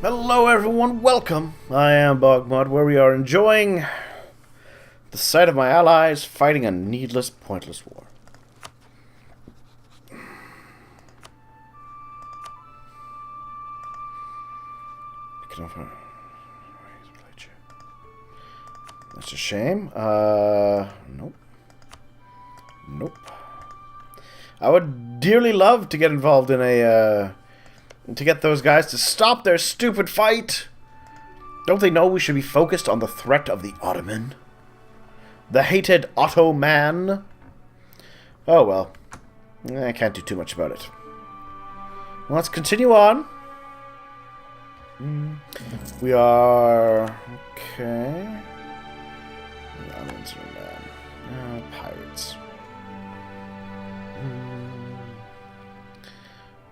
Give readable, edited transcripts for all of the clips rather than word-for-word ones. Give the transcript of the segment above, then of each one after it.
Hello everyone, welcome! I am BogMod, where we are enjoying the sight of my allies fighting a needless, pointless war. That's a shame. Nope. Nope. I would dearly love to get involved in a, to get those guys to stop their stupid fight. Don't they know we should be focused on the threat of the Ottoman? The hated Otto-man? Oh well. I can't do too much about it. Well, let's continue on. We are... okay. The Ottomans are pirates.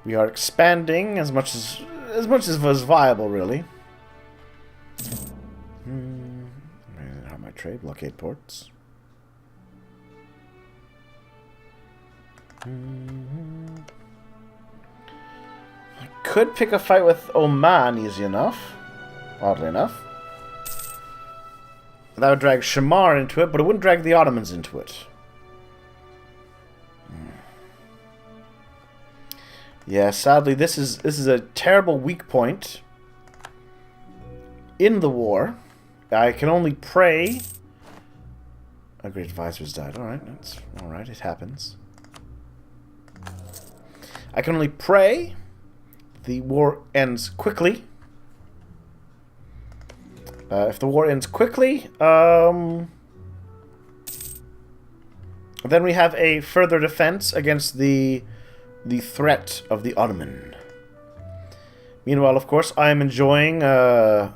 We are expanding as much as was viable, really. How my trade blockade ports. I could pick a fight with Oman easy enough, oddly enough. That would drag Shamar into it, but it wouldn't drag the Ottomans into it. Yeah, sadly, this is a terrible weak point in the war. I can only pray. A great advisor's died. Alright, that's alright, it happens. I can only pray the war ends quickly. If the war ends quickly, then we have a further defense against the threat of the Ottoman. Meanwhile, of course, I am enjoying all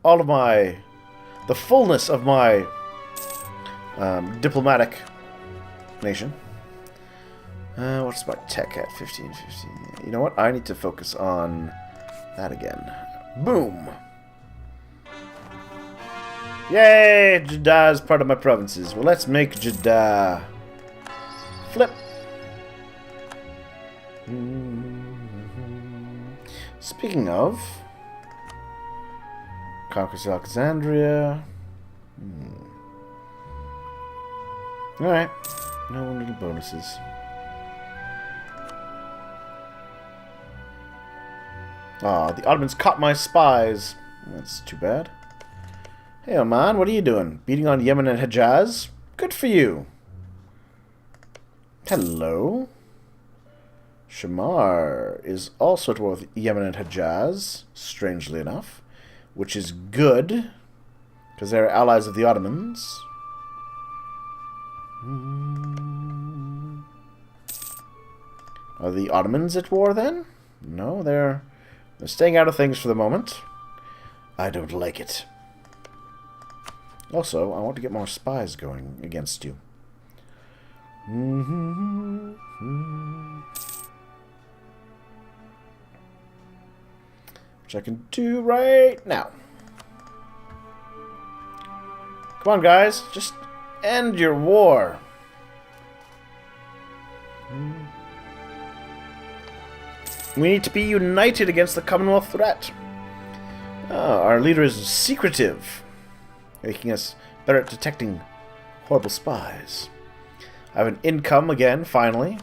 of the fullness of my diplomatic nation. What's my tech at? 15. You know what? I need to focus on that again. Boom! Yay! Jeddah is part of my provinces. Well, let's make Jeddah flip. Speaking of, conquers Alexandria. Alright, no little bonuses. Ah, the Ottomans caught my spies. That's too bad. Hey, Oman, what are you doing? Beating on Yemen and Hejaz? Good for you. Hello. Shamar is also at war with Yemen and Hejaz, strangely enough, which is good, because they're allies of the Ottomans. Are the Ottomans at war then? No, they're staying out of things for the moment. I don't like it. Also, I want to get more spies going against you. Which I can do right now. Come on, guys. Just end your war. We need to be united against the Commonwealth threat. Oh, our leader is secretive, making us better at detecting horrible spies. I have an income again, finally.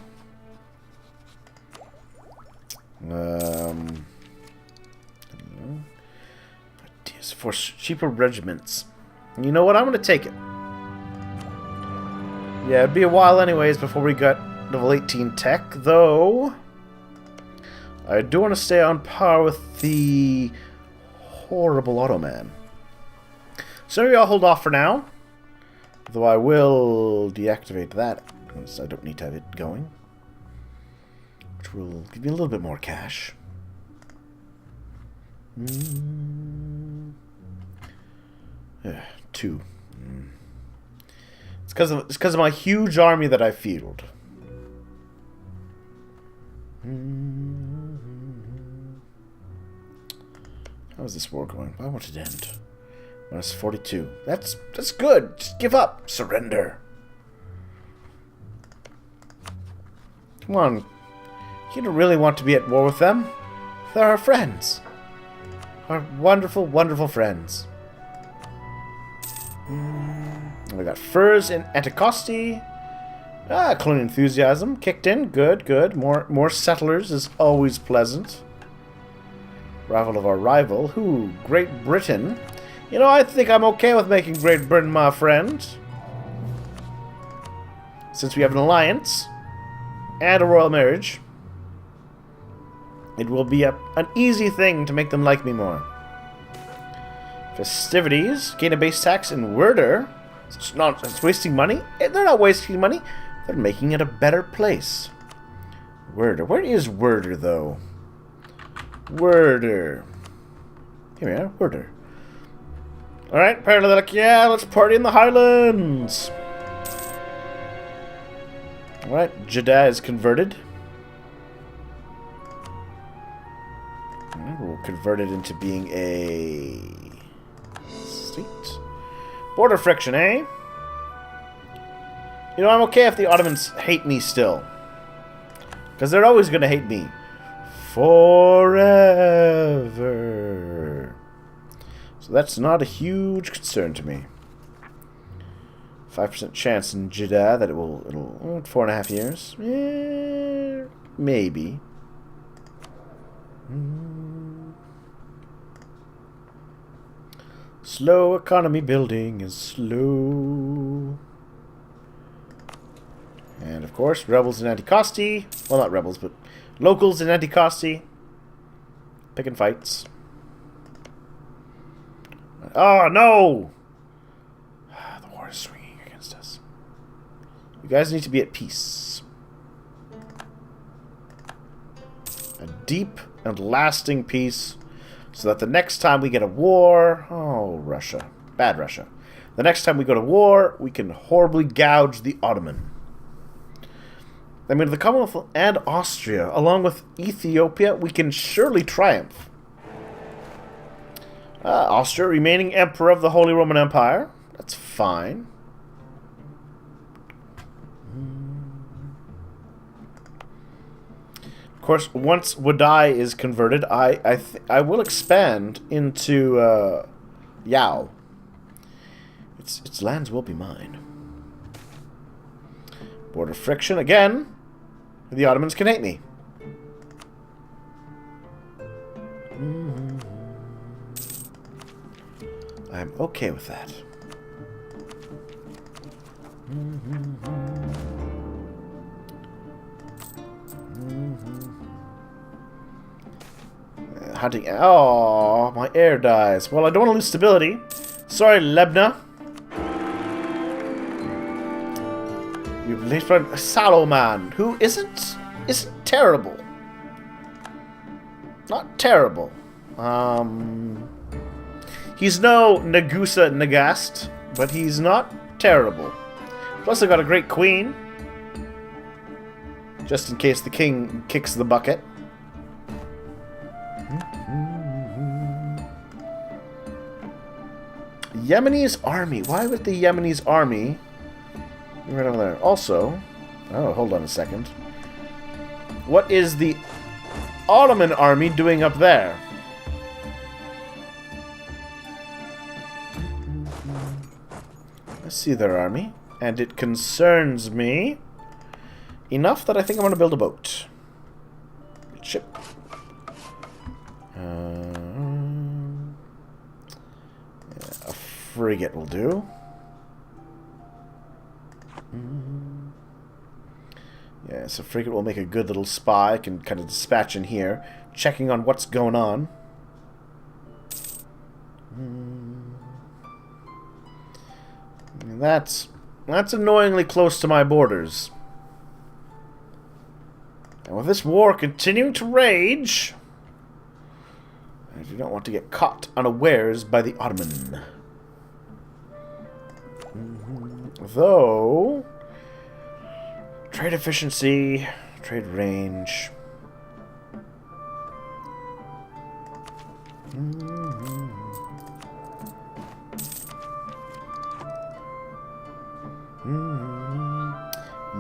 Ideas for cheaper regiments. You know what? I'm going to take it. Yeah, it'd be a while anyways before we got level 18 tech, though I do want to stay on par with the horrible Ottoman. So maybe I'll hold off for now. Though I will deactivate that, because I don't need to have it going. Which will give me a little bit more cash. 2. It's because of my huge army that I field. How's this war going? I want it to end. Minus 42. That's good. Just give up. Surrender. Come on. You don't really want to be at war with them. They're our friends. Our wonderful, wonderful friends. We got furs in Anticosti. Colonial enthusiasm kicked in. Good, good. More settlers is always pleasant. Rival of our rival. Who? Great Britain. You know, I think I'm okay with making Great Britain my friend. Since we have an alliance and a royal marriage, it will be an easy thing to make them like me more. Festivities. Gain a base tax in Werder. It's wasting money. They're not wasting money. They're making it a better place. Werder. Where is Werder, though? Werder. Here we are. Werder. Alright, apparently they're like, yeah, let's party in the Highlands. Alright, Jeddah is converted. We'll convert it into being a state. Border friction, eh? You know, I'm okay if the Ottomans hate me still. Because they're always going to hate me. Forever. So that's not a huge concern to me. 5% chance in Jeddah that it'll 4.5 years. Maybe. Slow economy building is slow. And of course, rebels in Anticosti. Well, not rebels, but locals in Anticosti. Picking fights. Oh, no! The war is swinging against us. You guys need to be at peace. A deep and lasting peace, so that the next time we get a war... Oh, Russia. Bad Russia. The next time we go to war, we can horribly gouge the Ottoman. I mean, the Commonwealth and Austria, along with Ethiopia, we can surely triumph. Austria remaining emperor of the Holy Roman Empire. That's fine. Of course, once Wadai is converted, I will expand into Yao. Its lands will be mine. Border friction again. The Ottomans can hate me. I'm okay with that. Hunting. Oh, my air dies. Well, I don't want to lose stability. Sorry, Lebna. You've late friend Saloman, who isn't terrible. Not terrible. He's no Nagusa Nagast, but he's not terrible. Plus, I got a great queen. Just in case the king kicks the bucket. Yemenis army. Why would the Yemenis army be right over there? Also, oh, hold on a second. What is the Ottoman army doing up there? I see their army, and it concerns me enough that I think I'm going to build a boat. Ship. A frigate will do. Yes, a frigate will make a good little spy. I can kind of dispatch in here, checking on what's going on. That's annoyingly close to my borders. And with this war continuing to rage, I do not want to get caught unawares by the Ottoman. Though, trade efficiency, trade range.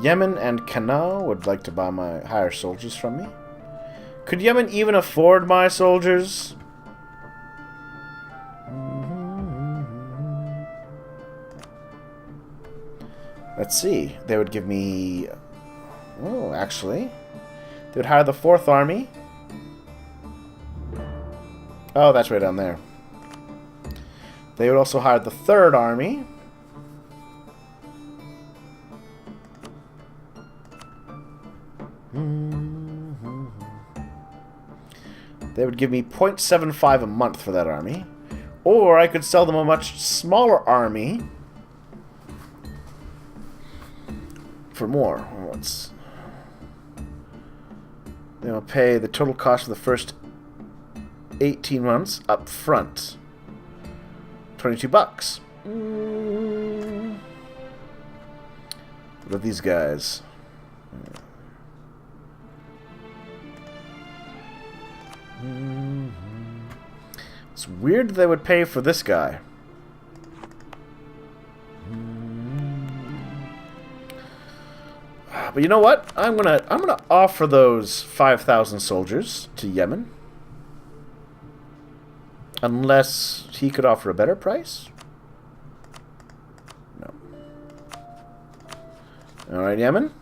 Yemen and Cana would like to buy my hire soldiers from me. Could Yemen even afford my soldiers? Let's see. They would give me... Oh, actually. They would hire the 4th Army. Oh, that's right down there. They would also hire the 3rd Army. They would give me 0.75 a month for that army. Or I could sell them a much smaller army for more. What's... They will pay the total cost for the first 18 months up front. $22. What about these guys? It's weird they would pay for this guy. But you know what? I'm gonna offer those 5,000 soldiers to Yemen. Unless he could offer a better price? No. Alright, Yemen.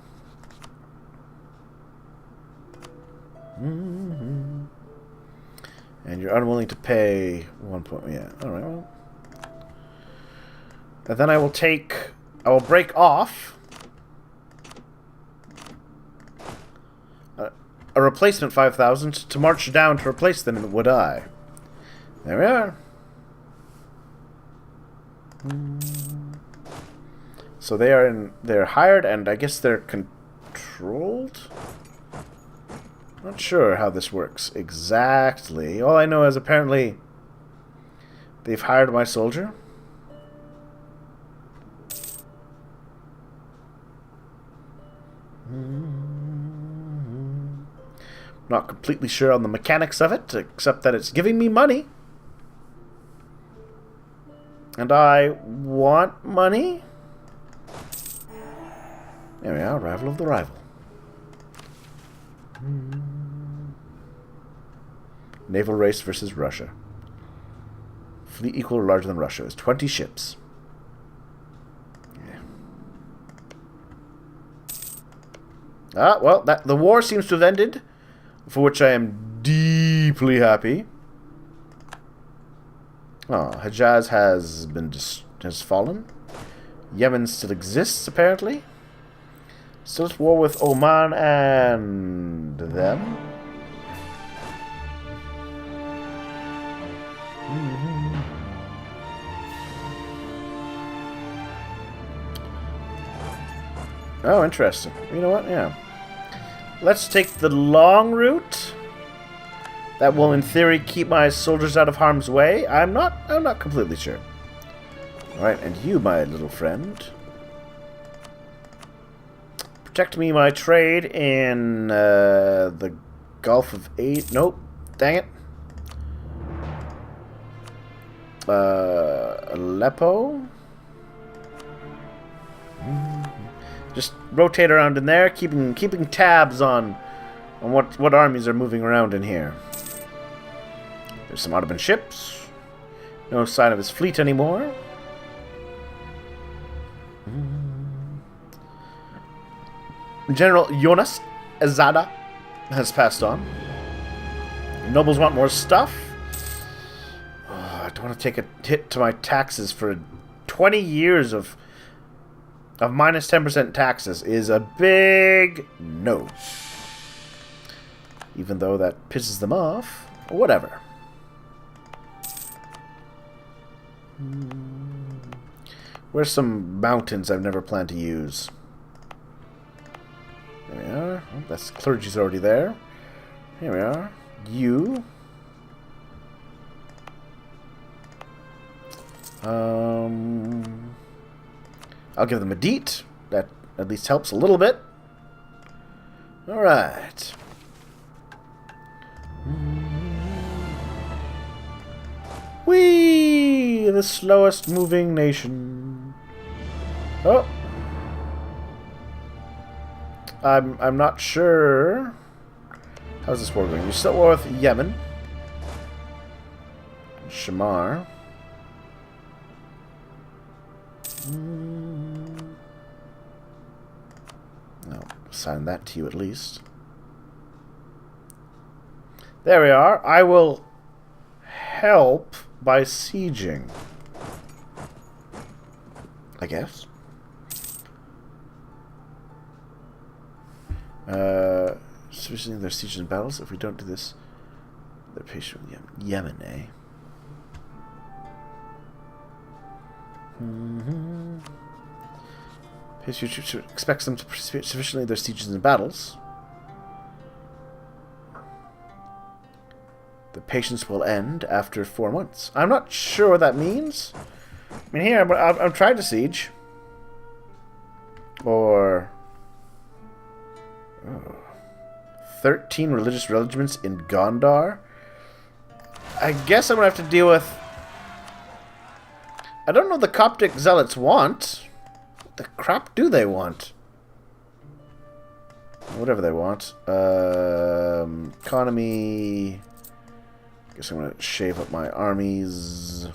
And you're unwilling to pay 1 point... Yeah, alright, well. And then I will break off a replacement 5,000 to march down to replace them in Would I. There we are. So they're hired, and I guess they're controlled? Not sure how this works exactly. All I know is apparently they've hired my soldier. Not completely sure on the mechanics of it, except that it's giving me money. And I want money. There we are, rival of the rival. Naval race versus Russia. Fleet equal or larger than Russia is 20 ships. Yeah. Ah, well, the war seems to have ended, for which I am deeply happy. Oh, Hejaz has fallen. Yemen still exists, apparently. Still at war with Oman and them. Oh, interesting. You know what? Yeah. Let's take the long route. That will, in theory, keep my soldiers out of harm's way. I'm not completely sure. All right, and you, my little friend, protect me my trade in the Gulf of Aden. Nope, dang it. Aleppo. Just rotate around in there, keeping tabs on what armies are moving around in here. There's some Ottoman ships. No sign of his fleet anymore. General Jonas Azada has passed on. Nobles want more stuff. Oh, I don't want to take a hit to my taxes for 20 years of minus 10% taxes is a big no. Even though that pisses them off. Whatever. Where's some mountains I've never planned to use? There we are. Oh, that's clergy's already there. Here we are. You. I'll give them a deet. That at least helps a little bit. Alright. Whee! The slowest moving nation. Oh. I'm not sure. How's this war going? You're still at war with Yemen. Shamar. assign that to you at least. There we are. I will help by sieging, I guess. Especially in their sieges and battles. If we don't do this, they're patient with Yemen, eh? Pays your troops expects them to participate sufficiently in their sieges and battles. The patience will end after 4 months. I'm not sure what that means. I mean, here, I'm trying to siege. Or... Oh, 13 religious regiments in Gondar? I guess I'm going to have to deal with... I don't know what the Coptic Zealots want. What the crap do they want? Whatever they want. Economy... Guess I'm going to shave up my armies.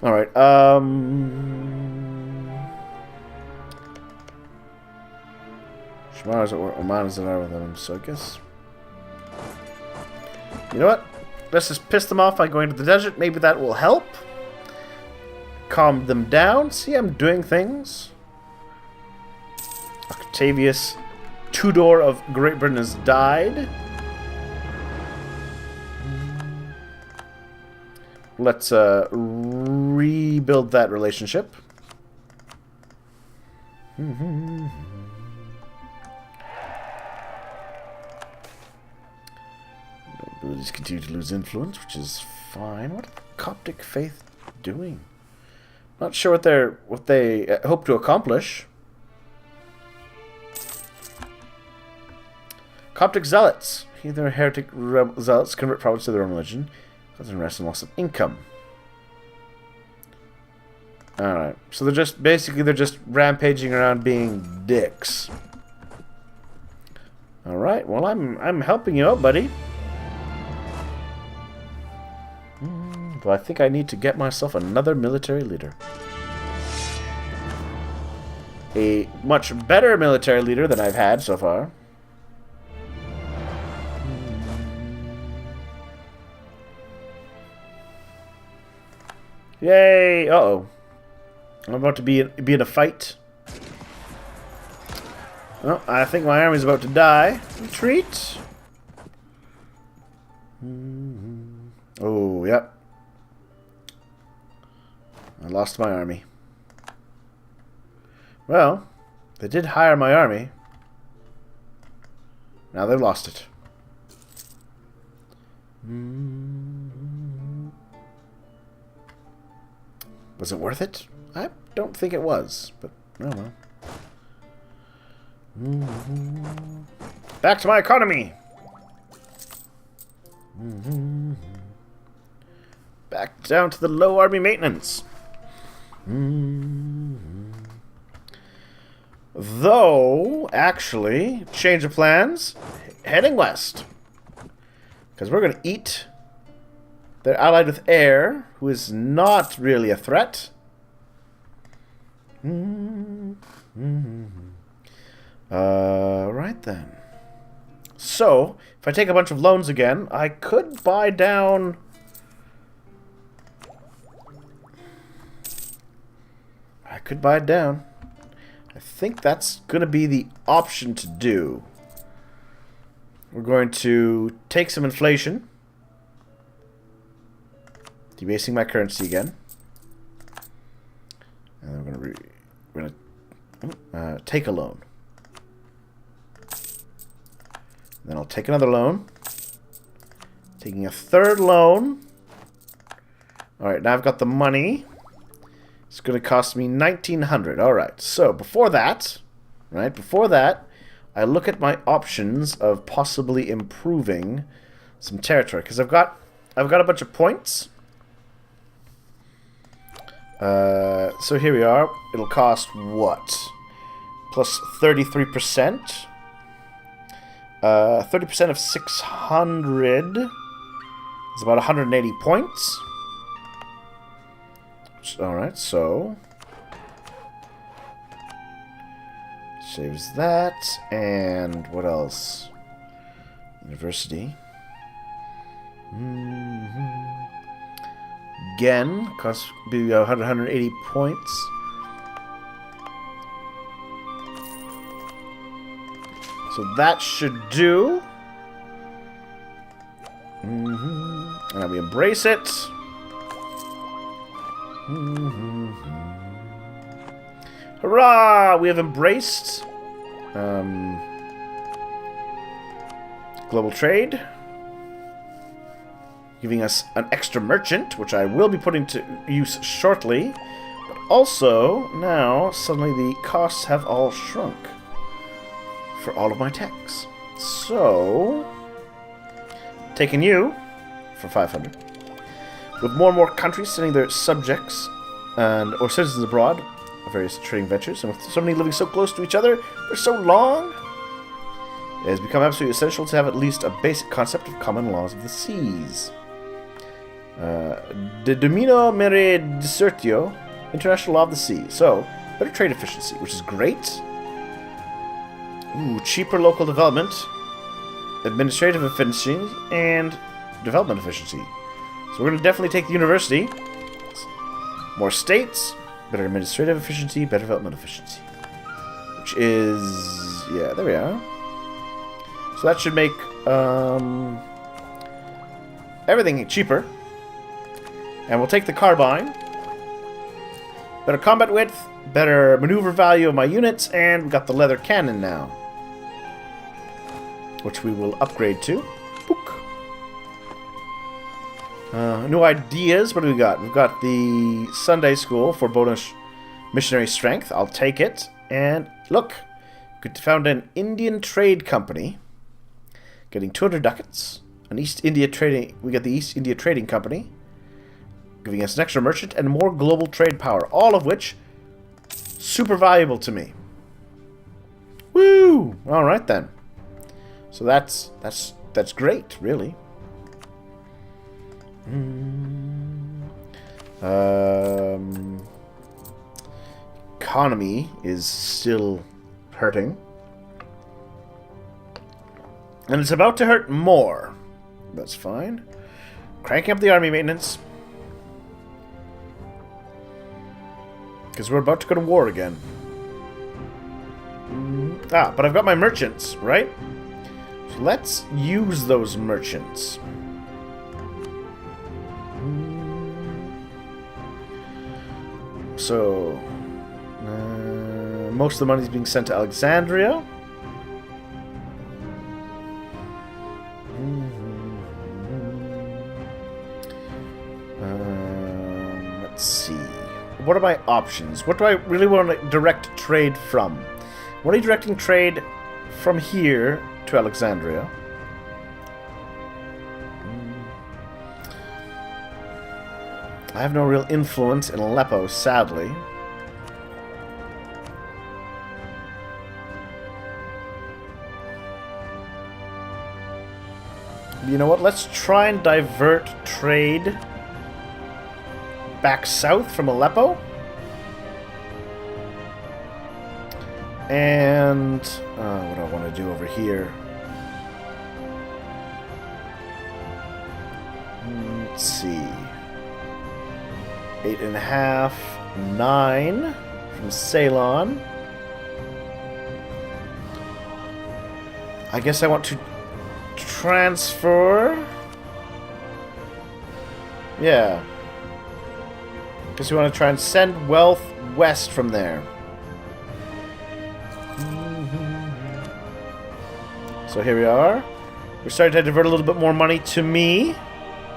Alright, Shemara's at war, Oman is at war with them, so I guess... You know what? Let's just piss them off by going to the desert. Maybe that will help. Calm them down. See, I'm doing things. Octavius Tudor of Great Britain has died. Let's rebuild that relationship. Abilities continue to lose influence, which is fine. What are the Coptic faith doing? Not sure what they hope to accomplish. Coptic zealots. Either heretic zealots convert province to their own religion, causing rest and loss of income. Alright, so they're just rampaging around being dicks. Alright, well I'm helping you out, buddy. But I think I need to get myself another military leader. A much better military leader than I've had so far. Yay! Uh-oh. I'm about to be in a fight. Well, I think my army's about to die. Retreat. Oh, yep. I lost my army. Well, they did hire my army. Now they've lost it. Was it worth it? I don't think it was, but oh well. Back to my economy! Back down to the low army maintenance. Though, actually, change of plans, heading west. Because we're going to eat. They're allied with air, who is not really a threat. Right then. So, if I take a bunch of loans again, I could buy down... I could buy it down. I think that's going to be the option to do. We're going to take some inflation. Debasing my currency again. And we're going to take a loan. Then I'll take another loan. Taking a third loan. Alright, now I've got the money. It's going to cost me 1,900. Alright, so before that, I look at my options of possibly improving some territory. Because I've got a bunch of points. So here we are. It'll cost what? Plus 33%. 30% of 600 is about 180 points. Alright, so... saves that, and what else? University. Again, costs be 180 points. So that should do. And we embrace it. Hurrah! We have embraced global trade, giving us an extra merchant, which I will be putting to use shortly. But also, now, suddenly the costs have all shrunk for all of my techs. So, taking you for 500. With more and more countries sending their subjects or citizens abroad, various trading ventures, and with so many living so close to each other for so long, it has become absolutely essential to have at least a basic concept of common laws of the seas. De Domino Mere Desertio, International Law of the Sea. So, better trade efficiency, which is great. Ooh, cheaper local development, administrative efficiency, and development efficiency. So we're going to definitely take the university. More states, better administrative efficiency, better development efficiency. Which is... yeah, there we are. So that should make everything cheaper. And we'll take the carbine. Better combat width, better maneuver value of my units, and we've got the leather cannon now. Which we will upgrade to. Book. New ideas. What do we got? We've got the Sunday School for bonus missionary strength. I'll take it. And look, could found an Indian trade company, getting 200 ducats. An East India trading. We got the East India Trading Company, giving us an extra merchant and more global trade power. All of which super valuable to me. Woo! All right then. So that's great, really. Economy is still hurting. And it's about to hurt more. That's fine. Cranking up the army maintenance. Because we're about to go to war again. But I've got my merchants, right? So let's use those merchants. So, most of the money is being sent to Alexandria. Let's see. What are my options? What do I really want to direct trade from? What are you directing trade from here to Alexandria? I have no real influence in Aleppo, sadly. You know what? Let's try and divert trade back south from Aleppo. And what do I want to do over here? Let's see. 8.5, 9 from Ceylon. I guess I want to transfer. Yeah. Because we want to try and send wealth west from there. So here we are. We're starting to divert a little bit more money to me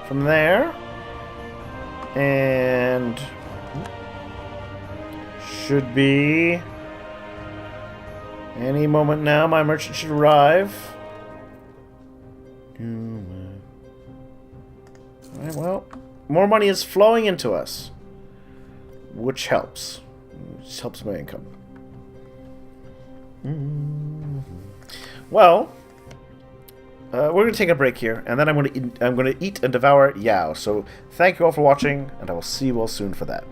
from there. And should be any moment now. My merchant should arrive. Alright, well, more money is flowing into us, which helps. Just helps my income. Well, we're going to take a break here, and then I'm going to eat and devour Yao. So thank you all for watching, and I will see you all soon for that.